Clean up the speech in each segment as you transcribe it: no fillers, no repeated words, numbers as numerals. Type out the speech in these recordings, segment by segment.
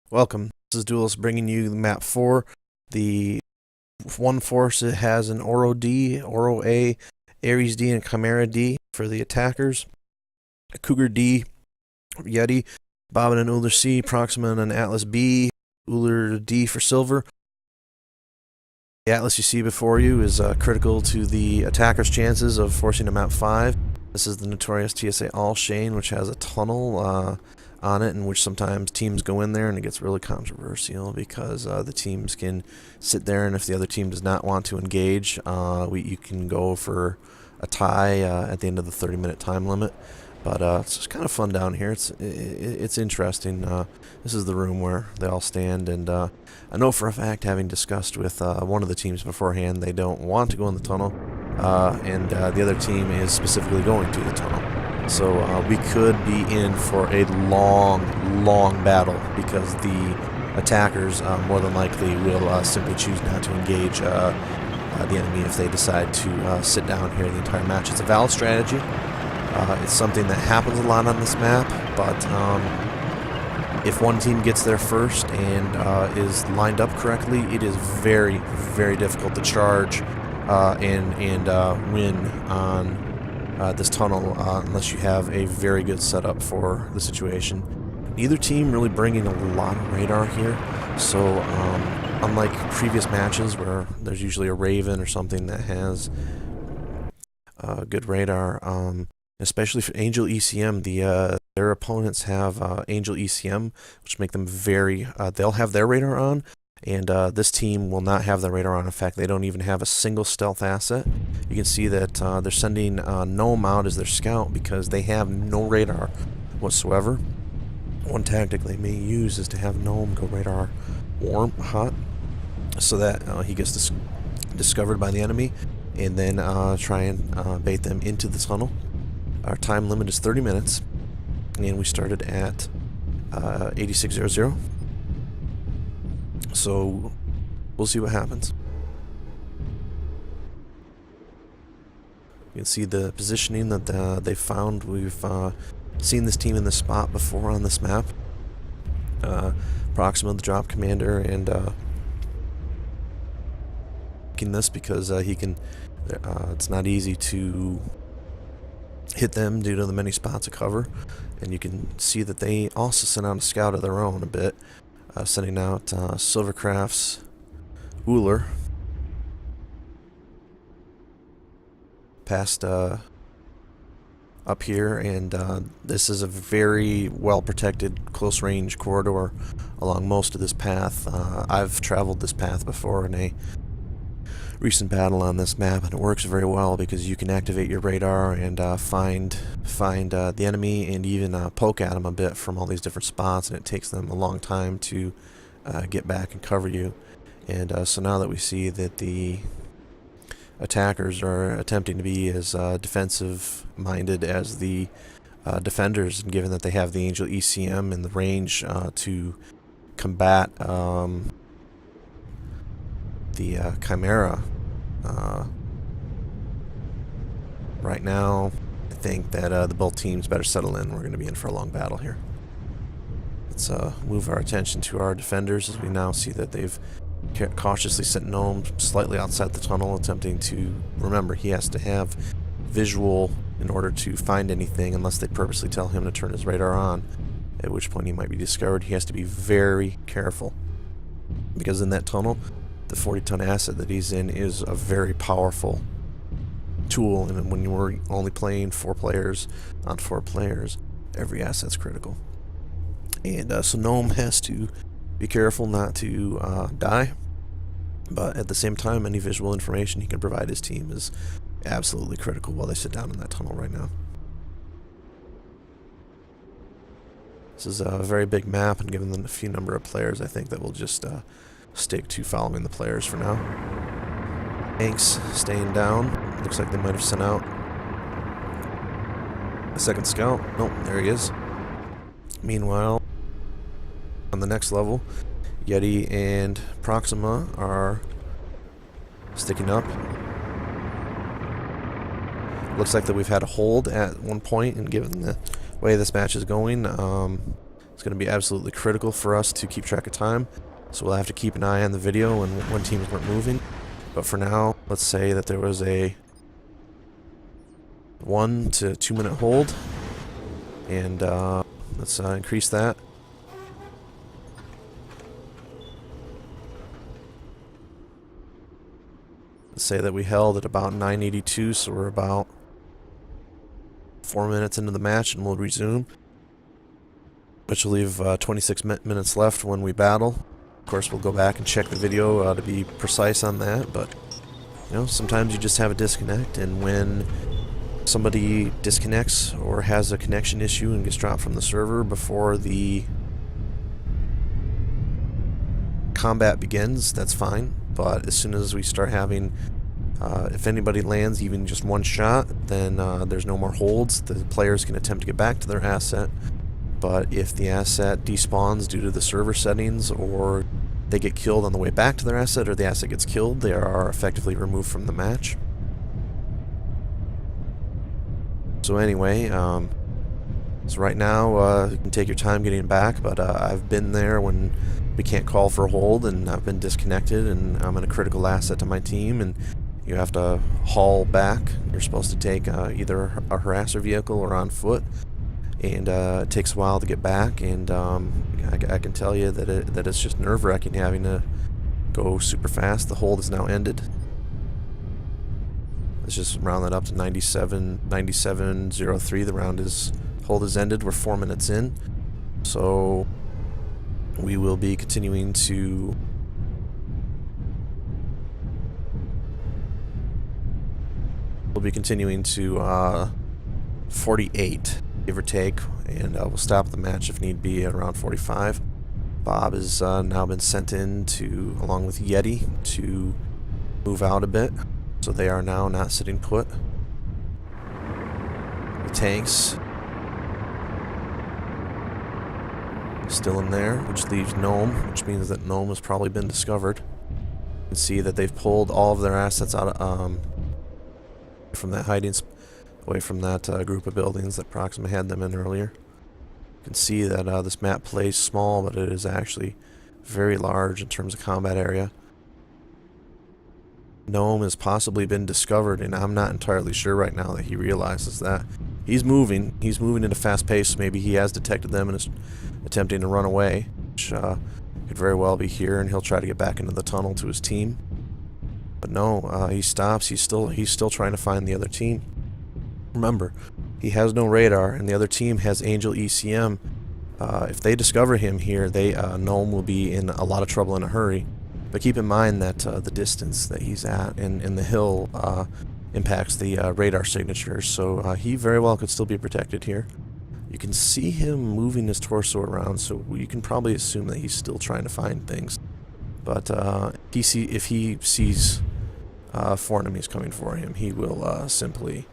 Welcome. This is Duelist bringing you Map 4. The one force it has an Oro D, Oro A, Ares D, and Chimera D for the attackers. A Cougar D, Yeti, Bobbin and Uller C, Proxima and Atlas B, Uller D for silver. The Atlas you see before you is critical to the attacker's chances of forcing a Map 5. This is the notorious TSA Alshain, which has a tunnel on it, in which sometimes teams go in there, and it gets really controversial because the teams can sit there, and if the other team does not want to engage, you can go for a tie at the end of the 30-minute time limit. But it's just kind of fun down here. It's interesting. This is the room where they all stand, and I know for a fact, having discussed with one of the teams beforehand, they don't want to go in the tunnel, and the other team is specifically going to the tunnel. So we could be in for a long battle because the attackers more than likely will simply choose not to engage the enemy if they decide to sit down here the entire match. It's a valid strategy. It's something that happens a lot on this map, but if one team gets there first and is lined up correctly, it is very difficult to charge and win on this tunnel unless you have a very good setup for the situation. Neither team really bringing a lot of radar here, so unlike previous matches where there's usually a Raven or something that has good radar, especially for Angel ECM, their opponents have Angel ECM, which make them they'll have their radar on, and this team will not have their radar on. In fact, they don't even have a single stealth asset. You can see that they're sending Gnome out as their scout because they have no radar whatsoever. One tactic they may use is to have Gnome go radar hot, so that he gets discovered by the enemy, and then try and bait them into the tunnel. Our time limit is 30 minutes, and we started at 8600. So we'll see what happens. You can see the positioning that they found. We've seen this team in this spot before on this map. Proxima, the drop commander, and making this because he can. It's not easy to hit them due to the many spots of cover, and you can see that they also sent out a scout of their own a bit, sending out Silvercraft's Uller past up here, and this is a very well protected close range corridor along most of this path. I've traveled this path before in a recent battle on this map, and it works very well because you can activate your radar and find the enemy and even poke at them a bit from all these different spots, and it takes them a long time to get back and cover you. And so now that we see that the attackers are attempting to be as defensive minded as the defenders, and given that they have the Angel ECM in the range to combat the Chimera, right now I think that the both teams better settle in. We're going to be in for a long battle here. Let's move our attention to our defenders as we now see that they've cautiously sent Gnome slightly outside the tunnel, attempting to, remember, he has to have visual in order to find anything unless they purposely tell him to turn his radar on, at which point he might be discovered. He has to be very careful because in that tunnel, the 40-ton asset that he's in is a very powerful tool, and when you're only playing 4 players on 4 players, every asset's critical. And so Gnome has to be careful not to die, but at the same time, any visual information he can provide his team is absolutely critical while they sit down in that tunnel right now. This is a very big map, and given the few number of players, I think that we'll just stick to following the players for now. Tanks staying down. Looks like they might have sent out a second scout. Nope, there he is. Meanwhile, on the next level, Yeti and Proxima are sticking up. Looks like that we've had a hold at one point, and given the way this match is going, it's going going to be absolutely critical for us to keep track of time. So we'll have to keep an eye on the video when teams weren't moving. But for now, let's say that there was a 1 to 2 minute hold. And let's increase that. Let's say that we held at about 982, so we're about 4 minutes into the match, and we'll resume. Which will leave 26 minutes left when we battle. Of course, we'll go back and check the video to be precise on that, but you know, sometimes you just have a disconnect, and when somebody disconnects or has a connection issue and gets dropped from the server before the combat begins, that's fine. But as soon as we start having, if anybody lands even just one shot, then there's no more holds. The players can attempt to get back to their asset. But if the asset despawns due to the server settings, or they get killed on the way back to their asset, or the asset gets killed, they are effectively removed from the match. So anyway, so right now you can take your time getting back, but I've been there when we can't call for a hold, and I've been disconnected, and I'm a critical asset to my team, and you have to haul back. You're supposed to take either a harasser vehicle or on foot. And it takes a while to get back, and I can tell you that it's just nerve-wracking having to go super fast. The hold is now ended. Let's just round that up to 97.03. The hold is ended. We're 4 minutes in, so we will be continuing to we'll be continuing to 48. Give or take, and we'll stop the match if need be at around 45. Bob has now been sent in to, along with Yeti, to move out a bit, so they are now not sitting put. The tanks still in there, which leaves Gnome, which means that Gnome has probably been discovered. You can see that they've pulled all of their assets out from that hiding spot, away from that group of buildings that Proxima had them in earlier. You can see that this map plays small, but it is actually very large in terms of combat area. Gnome has possibly been discovered, and I'm not entirely sure right now that he realizes that. He's moving at a fast pace. Maybe he has detected them and is attempting to run away, which could very well be here, and he'll try to get back into the tunnel to his team. But no, he stops. He's still trying to find the other team. Remember, he has no radar, and the other team has Angel ECM. If they discover him here, Gnome will be in a lot of trouble in a hurry. But keep in mind that the distance that he's at and the hill impacts the radar signatures, so he very well could still be protected here. You can see him moving his torso around, so you can probably assume that he's still trying to find things. But if he sees 4 enemies coming for him, he will simply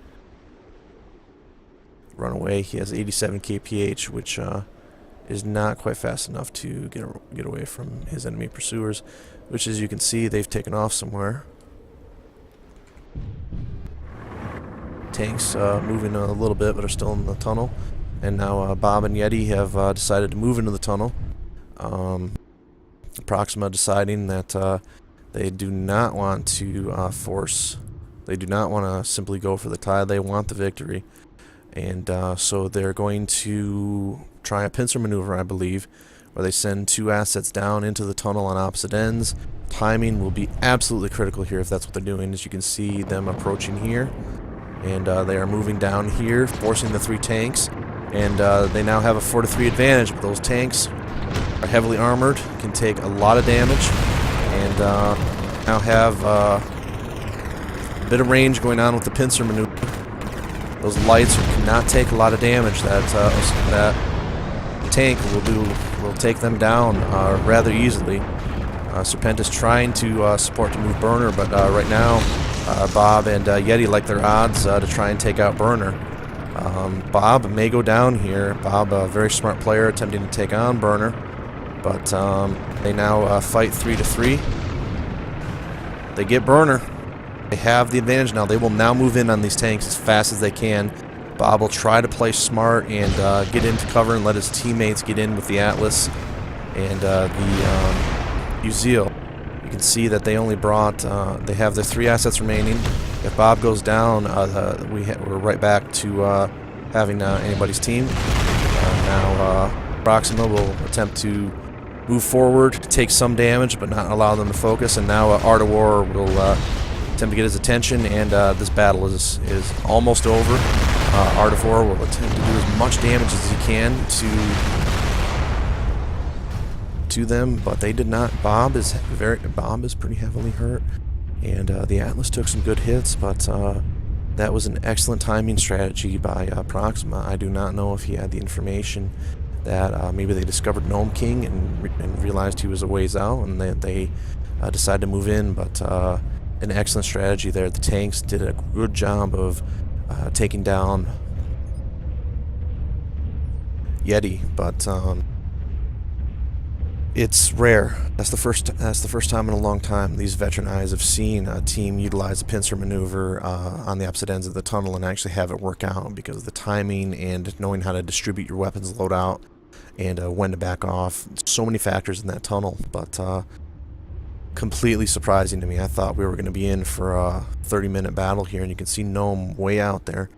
run away. He has 87 kph, which is not quite fast enough to get away from his enemy pursuers, which, as you can see, they've taken off somewhere. Tanks moving a little bit, but are still in the tunnel. And now Bob and Yeti have decided to move into the tunnel. Proxima deciding that they do not want to they do not want to simply go for the tie. They want the victory. And so they're going to try a pincer maneuver, I believe, where they send 2 assets down into the tunnel on opposite ends. Timing will be absolutely critical here if that's what they're doing. As you can see them approaching here, and they are moving down here, forcing the 3 tanks, and they now have a 4-3 advantage, but those tanks are heavily armored, can take a lot of damage, and now have a bit of range going on with the pincer maneuver. Those lights cannot take a lot of damage. That tank will take them down rather easily. Serpent is trying to support to move Burner, but right now Bob and Yeti like their odds to try and take out Burner. Bob may go down here. Bob, a very smart player, attempting to take on Burner, but they now fight 3-3. They get Burner. They have the advantage now. They will now move in on these tanks as fast as they can. Bob will try to play smart and get into cover and let his teammates get in with the Atlas and the Uzil. You can see that they only brought, they have their 3 assets remaining. If Bob goes down, we're right back to having anybody's team. Now Proxima will attempt to move forward, take some damage, but not allow them to focus. And now Art of War will attempt to get his attention, and this battle is almost over. Art of War will attempt to do as much damage as he can to them, but they did not. Bob is pretty heavily hurt, and the Atlas took some good hits, but that was an excellent timing strategy by Proxima. I do not know if he had the information that maybe they discovered Gnome King and realized he was a ways out, and they decided to move in, but an excellent strategy there. The tanks did a good job of taking down Yeti, but it's rare. That's the first time in a long time these veteran eyes have seen a team utilize a pincer maneuver on the opposite ends of the tunnel and actually have it work out, because of the timing and knowing how to distribute your weapons loadout and when to back off. So many factors in that tunnel, but completely surprising to me. I thought we were going to be in for a 30-minute battle here, and you can see Gnome way out there.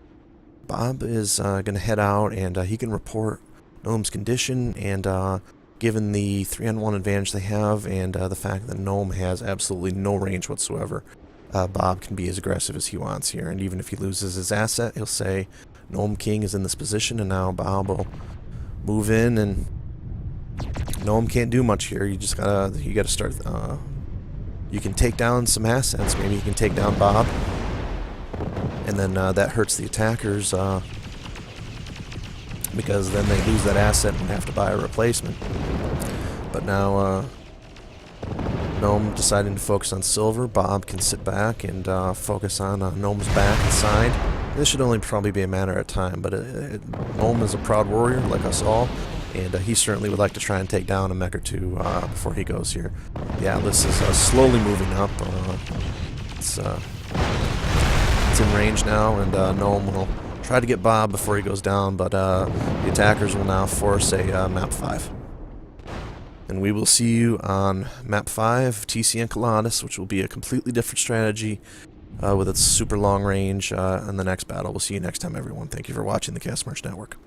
Bob is going to head out, and he can report Gnome's condition, and given the 3-on-1 advantage they have, and the fact that Gnome has absolutely no range whatsoever, Bob can be as aggressive as he wants here. And even if he loses his asset, he'll say Gnome King is in this position, and now Bob will move in, and Gnome can't do much here. You gotta start. You can take down some assets. Maybe you can take down Bob, and then that hurts the attackers because then they lose that asset and have to buy a replacement. But now Gnome deciding to focus on silver. Bob can sit back and focus on Gnome's back and side. This should only probably be a matter of time, but Gnome is a proud warrior like us all, and he certainly would like to try and take down a mech or two before he goes here. The Atlas is slowly moving up. It's in range now, and Gnome will try to get Bob before he goes down, but the attackers will now force a Map 5. And we will see you on Map 5, TC and Colossus, which will be a completely different strategy with its super long range in the next battle. We'll see you next time, everyone. Thank you for watching the Cast Merch Network.